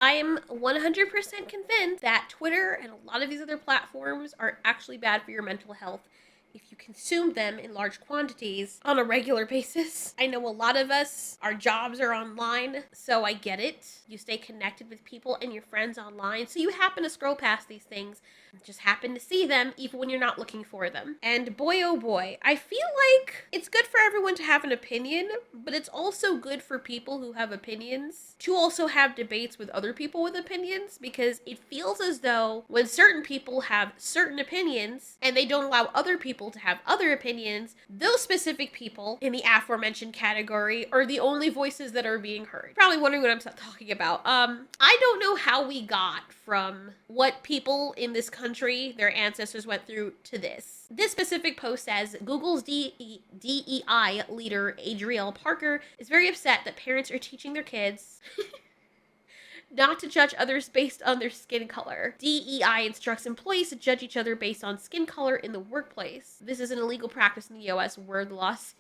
I am 100% convinced that Twitter and a lot of these other platforms are actually bad for your mental health if you consume them in large quantities on a regular basis. I know a lot of us, our jobs are online, so I get it. You stay connected with people and your friends online, so you happen to scroll past these things, just happen to see them even when you're not looking for them. And boy oh boy, I feel like it's good for everyone to have an opinion, but it's also good for people who have opinions to also have debates with other people with opinions, because it feels as though when certain people have certain opinions and they don't allow other people to have other opinions, those specific people in the aforementioned category are the only voices that are being heard. Probably wondering what I'm talking about. I don't know how we got from what people in this country, their ancestors went through, to this. This specific post says, Google's DEI leader, Adriele Parker, is very upset that parents are teaching their kids not to judge others based on their skin color. DEI instructs employees to judge each other based on skin color in the workplace. This is an illegal practice in the US. Word lawsuit.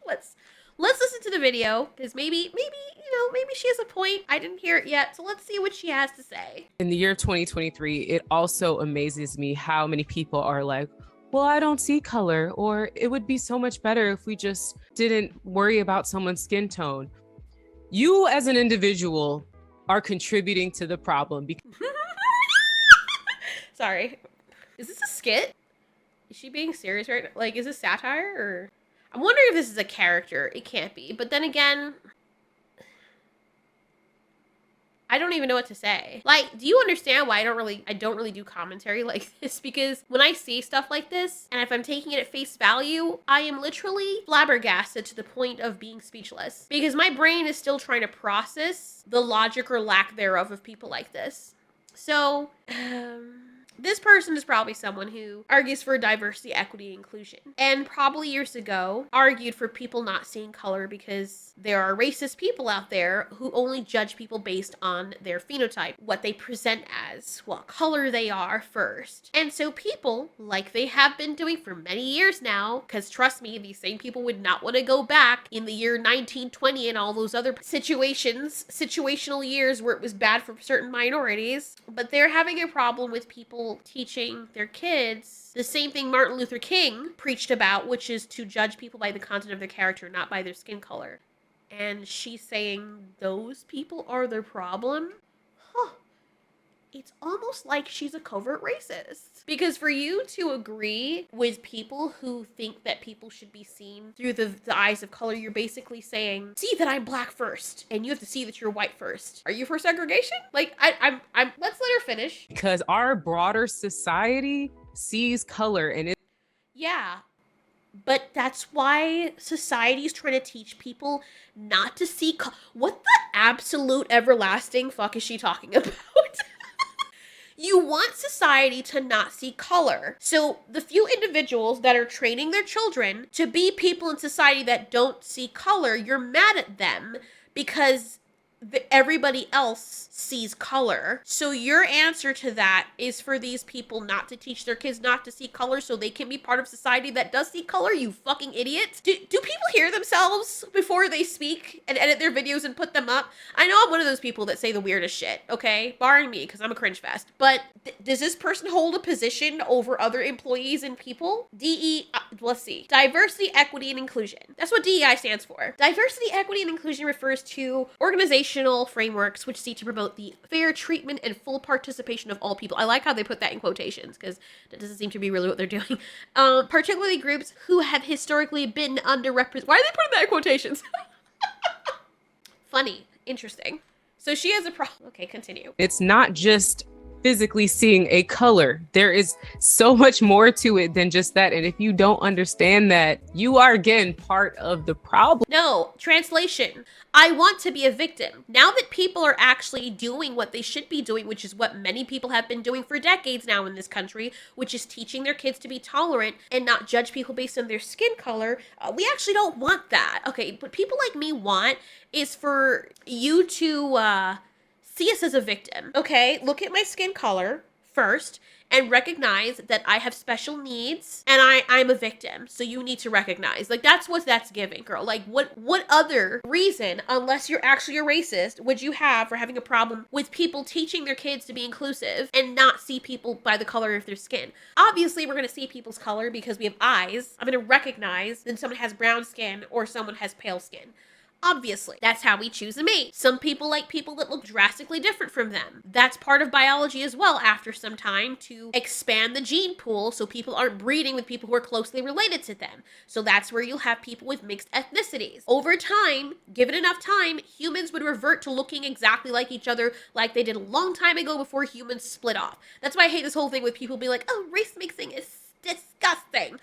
Let's listen to the video, because maybe she has a point. I didn't hear it yet, so let's see what she has to say. In the year 2023, it also amazes me how many people are like, well, I don't see color, or it would be so much better if we just didn't worry about someone's skin tone. You as an individual are contributing to the problem. Sorry. Is this a skit? Is she being serious right now? Like, is this satire, or? I'm wondering if this is a character. It can't be. But then again, I don't even know what to say. Like, do you understand why I don't really do commentary like this? Because when I see stuff like this, and if I'm taking it at face value, I am literally flabbergasted to the point of being speechless. Because my brain is still trying to process the logic or lack thereof of people like this. So, this person is probably someone who argues for diversity, equity, and inclusion. And probably years ago argued for people not seeing color because there are racist people out there who only judge people based on their phenotype, what they present as, what color they are first. And so people, like they have been doing for many years now, because trust me, these same people would not want to go back in the year 1920 and all those other situational years where it was bad for certain minorities, but they're having a problem with people teaching their kids the same thing Martin Luther King preached about, which is to judge people by the content of their character, not by their skin color. And she's saying those people are the problem? Huh. It's almost like she's a covert racist. Because for you to agree with people who think that people should be seen through the eyes of color, you're basically saying, see that I'm black first, and you have to see that you're white first. Are you for segregation? Like, I'm let's let her finish. Because our broader society sees color and it. Yeah. But that's why society is trying to teach people not to see what the absolute everlasting fuck is she talking about? You want society to not see color. So the few individuals that are training their children to be people in society that don't see color, you're mad at them because everybody else sees color. So your answer to that is for these people not to teach their kids not to see color so they can be part of society that does see color, you fucking idiots. Do people hear themselves before they speak and edit their videos and put them up? I know I'm one of those people that say the weirdest shit, okay? Barring me, because I'm a cringe fest. But does this person hold a position over other employees and people? Let's see. Diversity, equity, and inclusion. That's what DEI stands for. Diversity, equity, and inclusion refers to organizational frameworks which seek to promote the fair treatment and full participation of all people. I like how they put that in quotations, because that doesn't seem to be really what they're doing. Particularly groups who have historically been underrepresented. Why are they putting that in quotations? Funny. Interesting. So she has a problem. Okay, continue. It's not just physically seeing a color. There is so much more to it than just that. And if you don't understand that, you are again part of the problem. No, translation. I want to be a victim. Now that people are actually doing what they should be doing, which is what many people have been doing for decades now in this country, which is teaching their kids to be tolerant and not judge people based on their skin color, we actually don't want that. Okay, what people like me want is for you to see us as a victim. Okay, look at my skin color. first and recognize that I have special needs and I'm a victim. So you need to recognize. Like, that's what that's giving, girl. Like, what other reason, unless you're actually a racist, would you have for having a problem with people teaching their kids to be inclusive and not see people by the color of their skin? Obviously, we're going to see people's color because we have eyes. I'm going to recognize that someone has brown skin or someone has pale skin. Obviously, that's how we choose a mate. Some people like people that look drastically different from them. That's part of biology as well after some time, to expand the gene pool so people aren't breeding with people who are closely related to them. So that's where you'll have people with mixed ethnicities. Over time, given enough time, humans would revert to looking exactly like each other like they did a long time ago before humans split off. That's why I hate this whole thing with people being like, oh, race mixing is disgusting.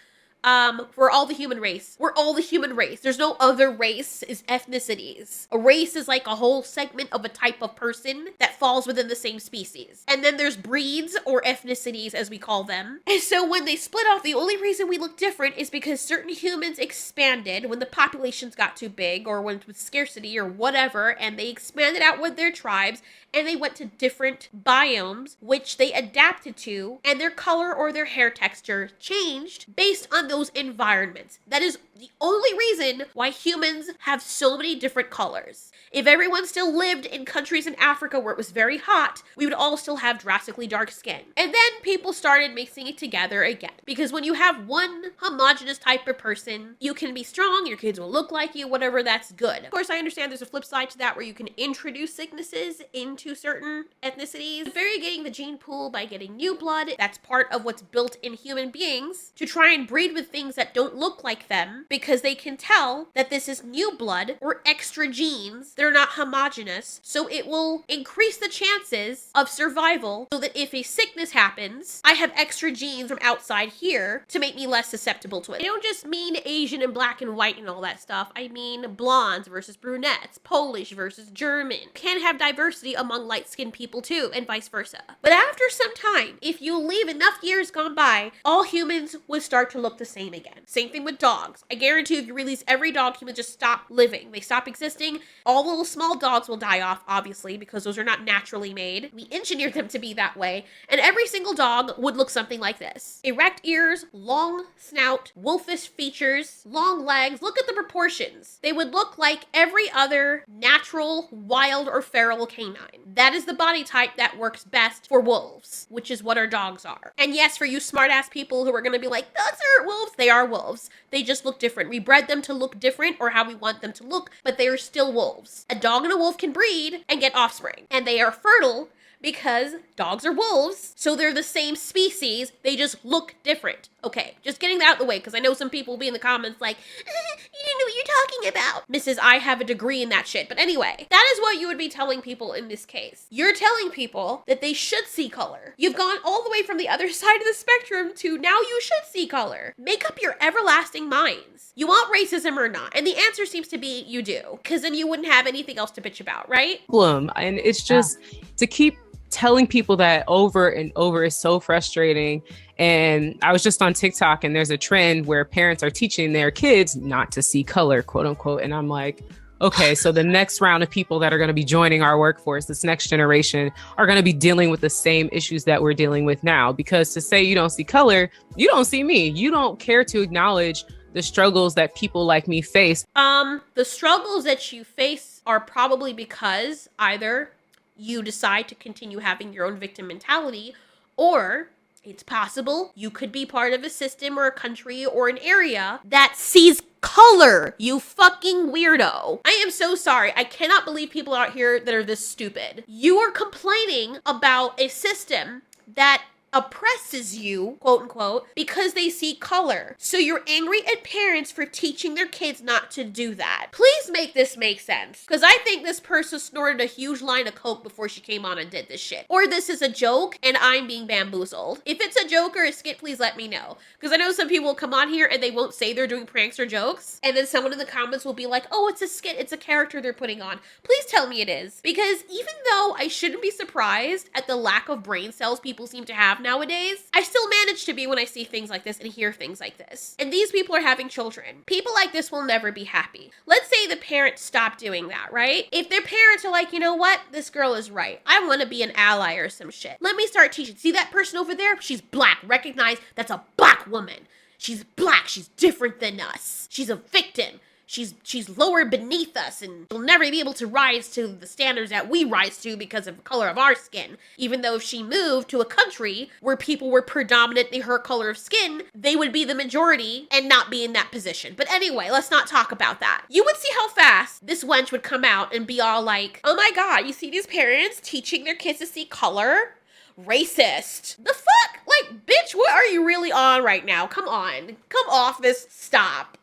We're all the human race. We're all the human race. There's no other race is ethnicities. A race is like a whole segment of a type of person that falls within the same species. And then there's breeds or ethnicities as we call them. And so when they split off, the only reason we look different is because certain humans expanded when the populations got too big or when with scarcity or whatever, and they expanded out with their tribes and they went to different biomes which they adapted to, and their color or their hair texture changed based on those environments. That is the only reason why humans have so many different colors. If everyone still lived in countries in Africa where it was very hot, we would all still have drastically dark skin. And then people started mixing it together again. Because when you have one homogenous type of person, you can be strong, your kids will look like you, whatever, that's good. Of course, I understand there's a flip side to that where you can introduce sicknesses into certain ethnicities. Variegating the gene pool by getting new blood, that's part of what's built in human beings to try and breed with things that don't look like them, because they can tell that this is new blood or extra genes. They're not homogenous, so it will increase the chances of survival so that if a sickness happens, I have extra genes from outside here to make me less susceptible to it. I don't just mean Asian and black and white and all that stuff. I mean blondes versus brunettes, Polish versus German. Can have diversity among light-skinned people too, and vice versa. But after some time, if you leave enough years gone by, all humans would start to look the same again. Same thing with dogs. I guarantee if you release every dog, humans just stop living. They stop existing. All the little small dogs will die off, obviously, because those are not naturally made. We engineered them to be that way. And every single dog would look something like this. Erect ears, long snout, wolfish features, long legs. Look at the proportions. They would look like every other natural, wild, or feral canine. That is the body type that works best for wolves, which is what our dogs are. And yes, for you smart-ass people who are going to be like, those are wolves, they are wolves. They just look different. We bred them to look different or how we want them to look, but they are still wolves. A dog and a wolf can breed and get offspring, and they are fertile because dogs are wolves, so they're the same species, they just look different. Okay, just getting that out of the way, because I know some people will be in the comments like, you didn't know what you're talking about. Mrs. I have a degree in that shit. But anyway, that is what you would be telling people in this case. You're telling people that they should see color. You've gone all the way from the other side of the spectrum to now you should see color. Make up your everlasting minds. You want racism or not? And the answer seems to be you do, because then you wouldn't have anything else to bitch about, right? And it's just to keep telling people that over and over is so frustrating. And I was just on TikTok and there's a trend where parents are teaching their kids not to see color, quote unquote. And I'm like, okay, so the next round of people that are going to be joining our workforce, this next generation, are going to be dealing with the same issues that we're dealing with now. Because to say you don't see color, you don't see me. You don't care to acknowledge the struggles that people like me face. The struggles that you face are probably because either you decide to continue having your own victim mentality, or it's possible you could be part of a system or a country or an area that sees color, you fucking weirdo. I am so sorry. I cannot believe people out here that are this stupid. You are complaining about a system that oppresses you, quote unquote, because they see color. So you're angry at parents for teaching their kids not to do that. Please make this make sense. Because I think this person snorted a huge line of coke before she came on and did this shit. Or this is a joke and I'm being bamboozled. If it's a joke or a skit, please let me know. Because I know some people will come on here and they won't say they're doing pranks or jokes. And then someone in the comments will be like, oh, it's a skit, it's a character they're putting on. Please tell me it is. Because even though I shouldn't be surprised at the lack of brain cells people seem to have nowadays, I still manage to be when I see things like this and hear things like this. And these people are having children. People like this will never be happy. Let's say the parents stop doing that, right? If their parents are like, you know what? This girl is right. I want to be an ally or some shit. Let me start teaching. See that person over there? She's black. Recognize that's a black woman. She's black. She's different than us. She's a victim. She's lower beneath us, and she'll never be able to rise to the standards that we rise to because of the color of our skin. Even though if she moved to a country where people were predominantly her color of skin, they would be the majority and not be in that position. But anyway, let's not talk about that. You would see how fast this wench would come out and be all like, oh my god, you see these parents teaching their kids to see color? Racist. The fuck? Like, bitch, what are you really on right now? Come on. Come off this. Stop.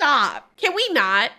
Stop. Can we not?